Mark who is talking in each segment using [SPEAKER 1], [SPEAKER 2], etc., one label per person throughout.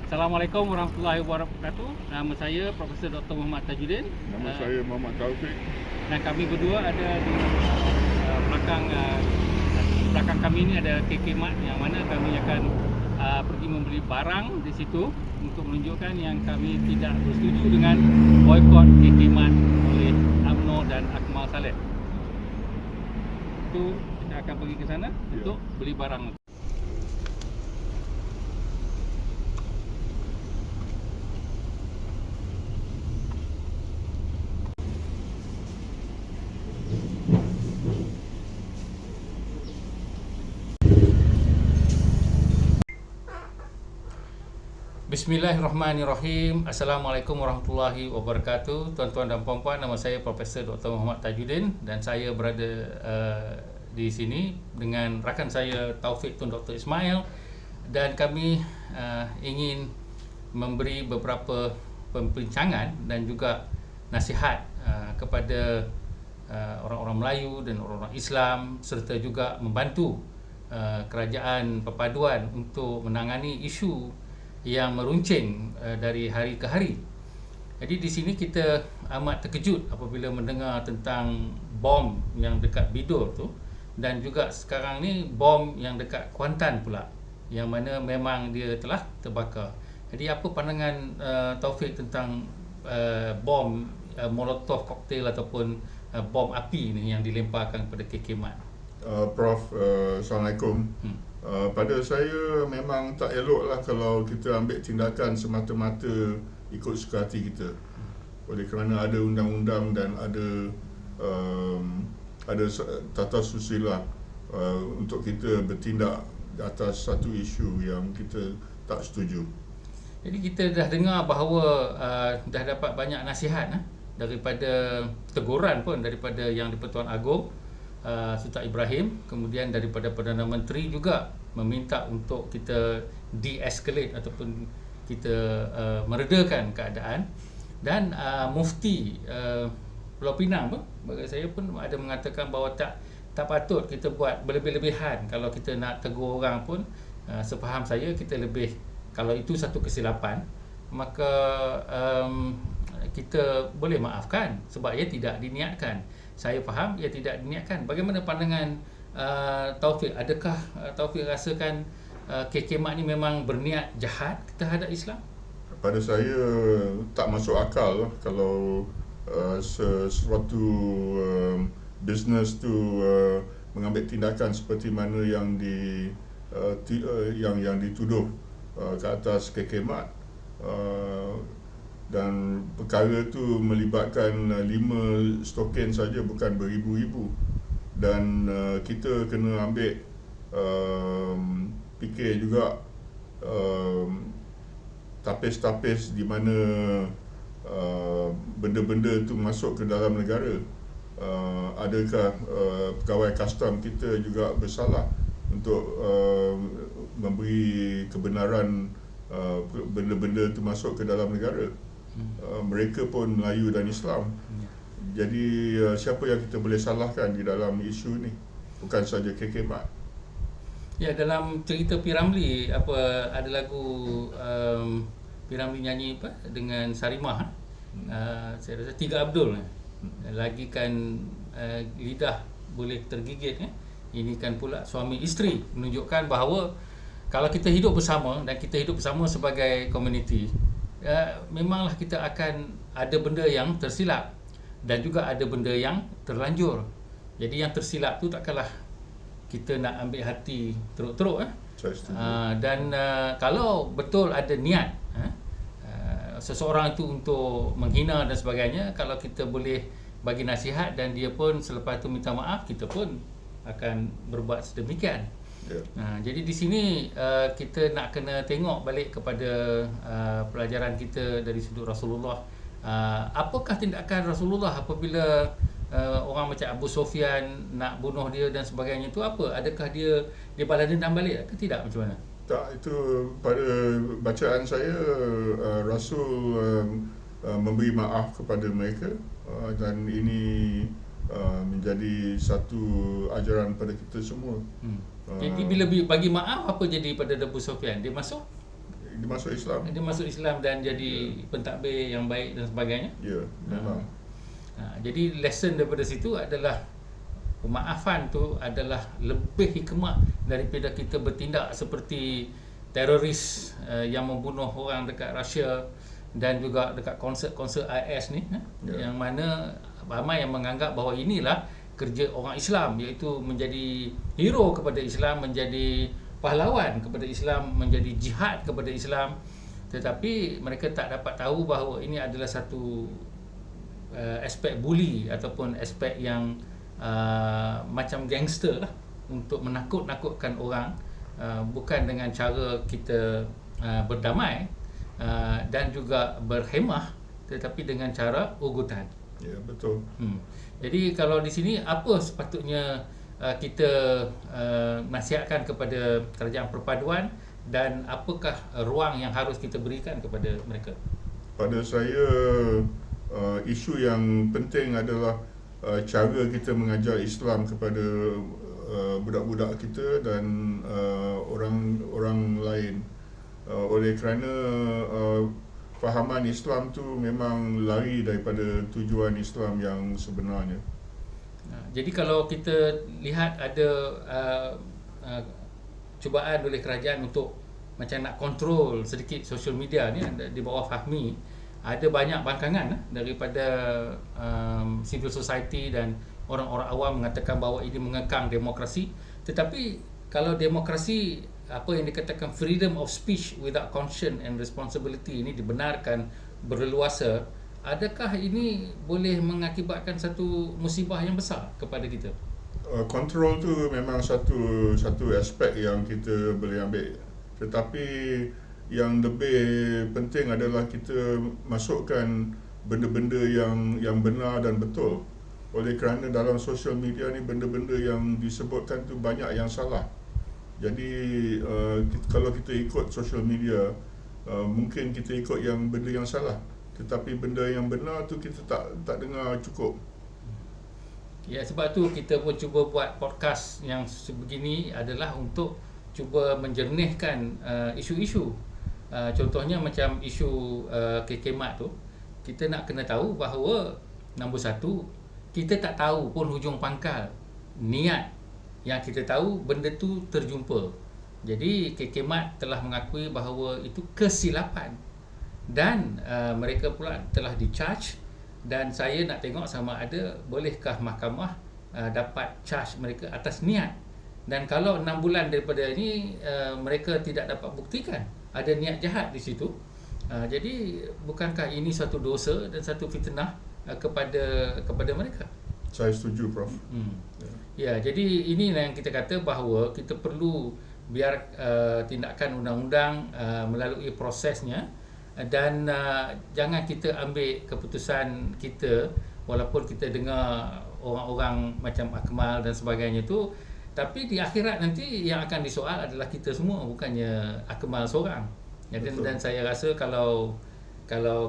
[SPEAKER 1] Assalamualaikum warahmatullahi wabarakatuh. Nama saya Profesor Dr. Muhammad Tajuddin.
[SPEAKER 2] Nama saya Muhammad Taufik.
[SPEAKER 1] Dan kami berdua ada di belakang kami ini ada KK Mart, yang mana kami akan pergi membeli barang di situ untuk menunjukkan yang kami tidak bersetuju dengan boikot KK Mart oleh UMNO dan Akmal Saleh. Itu kita akan pergi ke sana untuk beli barang. Bismillahirrahmanirrahim. Assalamualaikum warahmatullahi wabarakatuh. Tuan-tuan dan puan-puan, nama saya Profesor Dr. Muhammad Tajuddin dan saya berada di sini dengan rakan saya Taufik Tun Dr. Ismail, dan kami ingin memberi beberapa pembincangan dan juga nasihat kepada orang-orang Melayu dan orang-orang Islam, serta juga membantu kerajaan perpaduan untuk menangani isu yang meruncing dari hari ke hari. Jadi di sini kita amat terkejut apabila mendengar tentang bom yang dekat Bidor tu, dan juga sekarang ni bom yang dekat Kuantan pula, yang mana memang dia telah terbakar. Jadi apa pandangan Taufik tentang bom Molotov cocktail ataupun bom api ni yang dilemparkan kepada KK Mart?
[SPEAKER 2] Prof, Assalamualaikum. Pada saya memang tak eloklah kalau kita ambil tindakan semata-mata ikut suka hati kita. Oleh kerana ada undang-undang dan ada tata susila untuk kita bertindak atas satu isu yang kita tak setuju.
[SPEAKER 1] Jadi kita dah dengar bahawa dah dapat banyak nasihat daripada teguran pun daripada Yang di-Pertuan Agong Sultan Ibrahim, kemudian daripada Perdana Menteri juga meminta untuk kita de-escalate ataupun kita meredakan keadaan, dan Mufti Pulau Pinang pun bagi saya pun ada mengatakan bahawa tak patut kita buat berlebih-lebihan. Kalau kita nak tegur orang pun, sepaham saya kita lebih, kalau itu satu kesilapan, maka kita boleh maafkan sebab ia tidak diniatkan. Saya faham ia tidak diniatkan. Bagaimana pandangan Taufik? Adakah Taufik rasakan KK Mart ni memang berniat jahat terhadap Islam?
[SPEAKER 2] Pada saya tak masuk akal kalau sesuatu bisnes tu mengambil tindakan seperti mana yang yang dituduh ke atas KK Mart. Dan perkara tu melibatkan 5 stoken saja, bukan beribu-ribu. Dan kita kena ambil fikir juga tapis-tapis di mana benda-benda tu masuk ke dalam negara. Adakah pegawai custom kita juga bersalah untuk memberi kebenaran benda-benda tu masuk ke dalam negara? Mereka pun Melayu dan Islam. Jadi siapa yang kita boleh salahkan di dalam isu ni? Bukan saja KK Mart.
[SPEAKER 1] Ya, dalam cerita P.Ramlee, ada lagu P.Ramlee nyanyi dengan Sarimah, saya rasa Tiga Abdul lagi kan, lidah boleh tergigit ini kan pula suami isteri, menunjukkan bahawa kalau kita hidup bersama dan kita hidup bersama sebagai komuniti, memanglah kita akan ada benda yang tersilap dan juga ada benda yang terlanjur. Jadi yang tersilap tu takkanlah kita nak ambil hati teruk-teruk. Dan kalau betul ada niat seseorang itu untuk menghina dan sebagainya, kalau kita boleh bagi nasihat dan dia pun selepas itu minta maaf, kita pun akan berbuat sedemikian. Jadi di sini kita nak kena tengok balik kepada pelajaran kita dari sudut Rasulullah. Apakah tindakan Rasulullah apabila orang macam Abu Sufyan nak bunuh dia dan sebagainya itu? Adakah dia balas dendam balik ke tidak, macam mana?
[SPEAKER 2] Tak, itu pada bacaan saya Rasul memberi maaf kepada mereka, dan ini menjadi satu ajaran pada kita semua.
[SPEAKER 1] Jadi bila bagi maaf, apa jadi pada Abu Sufyan? Dia masuk?
[SPEAKER 2] dia masuk Islam.
[SPEAKER 1] Dia masuk Islam dan jadi pentadbir yang baik dan sebagainya.
[SPEAKER 2] Ya, memang.
[SPEAKER 1] Jadi lesson daripada situ adalah pemaafan tu adalah lebih hikmah daripada kita bertindak seperti teroris yang membunuh orang dekat Russia dan juga dekat konsert-konsert IS ni, yang mana ramai yang menganggap bahawa inilah kerja orang Islam, iaitu menjadi hero kepada Islam, menjadi pahlawan kepada Islam, menjadi jihad kepada Islam. Tetapi mereka tak dapat tahu bahawa ini adalah satu aspek bully ataupun aspek yang macam gangster lah, untuk menakut-nakutkan orang, bukan dengan cara kita berdamai dan juga berhemah, tetapi dengan cara ugutan.
[SPEAKER 2] Ya, betul.
[SPEAKER 1] Jadi kalau di sini apa sepatutnya kita nasihatkan kepada kerajaan perpaduan, dan apakah ruang yang harus kita berikan kepada mereka?
[SPEAKER 2] Pada saya, isu yang penting adalah cara kita mengajar Islam kepada budak-budak kita dan orang lain. Oleh kerana fahaman Islam tu memang lari daripada tujuan Islam yang sebenarnya.
[SPEAKER 1] Jadi kalau kita lihat ada cubaan oleh kerajaan untuk macam nak kontrol sedikit social media ni di bawah Fahmi, ada banyak bangkangan daripada civil society dan orang-orang awam mengatakan bahawa ini mengekang demokrasi. Tetapi kalau demokrasi, apa yang dikatakan freedom of speech without conscience and responsibility ini dibenarkan berleluasa, adakah ini boleh mengakibatkan satu musibah yang besar kepada kita?
[SPEAKER 2] Kontrol tu memang satu aspek yang kita boleh ambil, tetapi yang lebih penting adalah kita masukkan benda-benda yang benar dan betul. Oleh kerana dalam social media ni benda-benda yang disebutkan tu banyak yang salah. Jadi kalau kita ikut social media, mungkin kita ikut yang benda yang salah, tetapi benda yang benar tu kita tak dengar cukup.
[SPEAKER 1] Ya, sebab tu kita pun cuba buat podcast yang sebegini adalah untuk cuba menjernihkan isu-isu. Contohnya macam isu kekemat tu, kita nak kena tahu bahawa nombor satu, kita tak tahu pun hujung pangkal niat. Yang kita tahu benda tu terjumpa. Jadi kekemat telah mengakui bahawa itu kesilapan, dan mereka pula telah di-charge, dan saya nak tengok sama ada bolehkah mahkamah dapat charge mereka atas niat. Dan kalau 6 bulan daripada ini mereka tidak dapat buktikan ada niat jahat di situ, jadi bukankah ini satu dosa dan satu fitnah kepada mereka?
[SPEAKER 2] Saya setuju, Prof.
[SPEAKER 1] Ya, jadi ini yang kita kata bahawa kita perlu biar tindakan undang-undang melalui prosesnya, dan jangan kita ambil keputusan kita walaupun kita dengar orang-orang macam Akmal dan sebagainya tu, tapi di akhirat nanti yang akan disoal adalah kita semua, bukannya Akmal seorang. Dan saya rasa kalau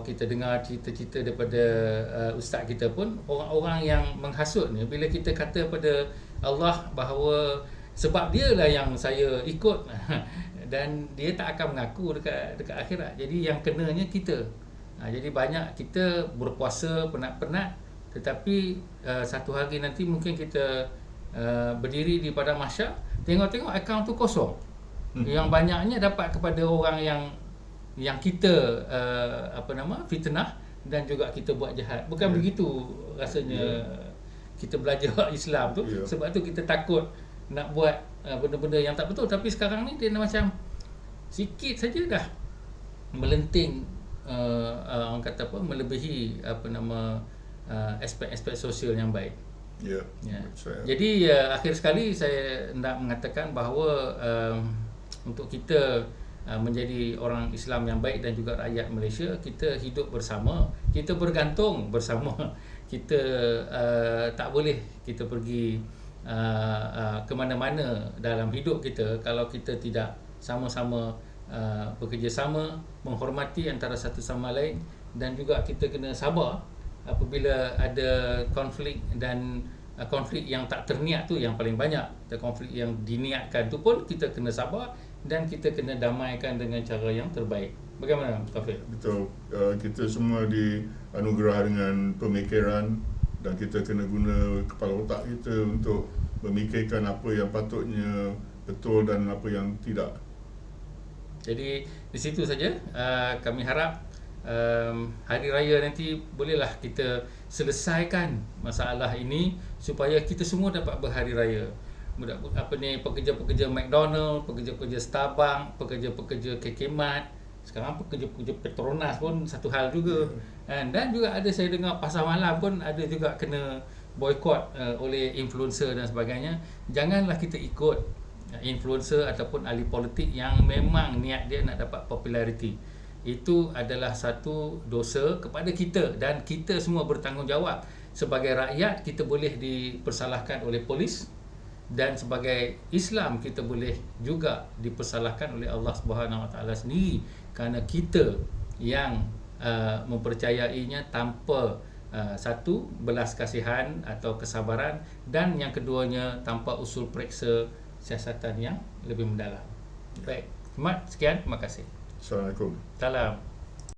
[SPEAKER 1] kita dengar cerita-cerita daripada ustaz kita pun, orang-orang yang menghasut ni, bila kita kata pada Allah bahawa sebab dialah yang saya ikut dan dia tak akan mengaku dekat akhirat. Jadi yang kenanya kita. Jadi banyak kita berpuasa penat-penat, tetapi satu hari nanti mungkin kita berdiri di padang mahsyar, tengok-tengok akaun tu kosong. Yang banyaknya dapat kepada orang yang kita fitnah dan juga kita buat jahat. Bukan begitu rasanya kita belajar Islam tu. Sebab tu kita takut nak buat benda-benda yang tak betul. Tapi sekarang ni dia macam sikit saja dah melenting, orang kata apa, melebihi aspek-aspek sosial yang baik.
[SPEAKER 2] Ya.
[SPEAKER 1] Jadi akhir sekali saya nak mengatakan bahawa untuk kita menjadi orang Islam yang baik dan juga rakyat Malaysia, kita hidup bersama, kita bergantung bersama. Kita tak boleh kita pergi ke mana-mana dalam hidup kita kalau kita tidak sama-sama bekerjasama, menghormati antara satu sama lain, dan juga kita kena sabar apabila ada konflik, dan konflik yang tak terniat tu yang paling banyak. Konflik yang diniatkan tu pun kita kena sabar, dan kita kena damaikan dengan cara yang terbaik. Bagaimana Taufik?
[SPEAKER 2] Betul. Kita semua dianugerah dengan pemikiran dan kita kena guna kepala otak kita untuk memikirkan apa yang patutnya betul dan apa yang tidak.
[SPEAKER 1] Jadi di situ saja kami harap hari raya nanti bolehlah kita selesaikan masalah ini supaya kita semua dapat berhari raya. Pekerja-pekerja McDonald, pekerja-pekerja Starbucks, pekerja-pekerja KK Mart, sekarang pekerja-pekerja Petronas pun satu hal juga. Dan juga ada saya dengar pasar malam pun ada juga kena boykot oleh influencer dan sebagainya. Janganlah kita ikut influencer ataupun ahli politik yang memang niat dia nak dapat populariti. Itu adalah satu dosa kepada kita dan kita semua bertanggungjawab. Sebagai rakyat kita boleh dipersalahkan oleh polis, dan sebagai Islam kita boleh juga dipersalahkan oleh Allah Subhanahu Wa Taala sendiri kerana kita yang mempercayainya tanpa satu, belas kasihan atau kesabaran, dan yang keduanya tanpa usul periksa siasatan yang lebih mendalam. Baik, sekian, terima kasih.
[SPEAKER 2] Assalamualaikum.
[SPEAKER 1] Salam.